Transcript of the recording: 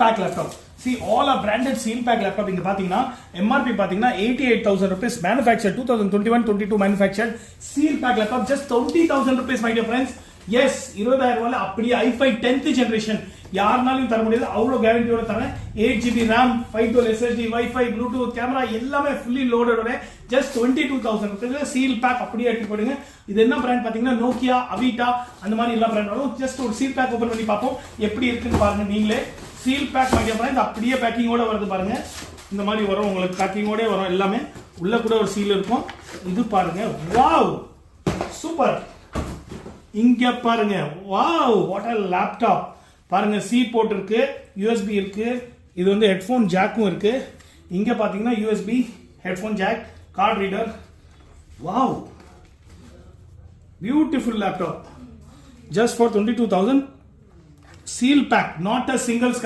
pack laptop. See, all are branded seal pack laptop. இங்க பாத்தீங்கன்னா MRP பாத்தீங்கன்னா 88,000 rupees, manufactured 2021-22 manufactured seal pack laptop, just 20,000 rupees, my dear friends. Yes, 20,000 ரூபாயில அப்படியே i5 10th generation யாருனாலும் தர முடியாது, அவ்வளோ கேரண்டியோட தரேன். 8GB RAM, 512 SSD, Wi-Fi, Bluetooth, camera எல்லாமே ஃபுல்லி லோடடோட ஜஸ்ட் 22,000 rupees சீல் பேக் அப்படியே எடுத்து போடுங்க. இது என்ன பிராண்ட் பாத்தீங்கன்னா நோக்கியா, அவிட்டா அந்த மாதிரி எல்லா பிராண்ட் வரும். ஜஸ்ட் ஒரு சீல் பேக் ஓபன் பண்ணி பார்ப்போம் எப்படி இருக்குன்னு பாருங்க நீங்களே. சீல் பேக் மைடியா பிராண்ட் அப்படியே பேக்கிங்கோட வருது பாருங்க. இந்த மாதிரி வரும் உங்களுக்கு, பேக்கிங்கோட வரும் எல்லாமே. உள்ள கூட ஒரு சீல் இருக்கும். இது பாருங்க, வாவ் சூப்பர். இங்க பாருங்க, வாவ் வாட் a லேப்டாப் பாருங்க. சி போர்ட் இருக்கு, யூஎஸ்பி இருக்கு, இது வந்து ஹெட்ஃபோன் ஜாக்கும் இருக்கு. இங்க பாத்தீங்கன்னா USB headphone jack, card reader. Wow beautiful laptop, just for 22,000. Seal pack, not a single scratch.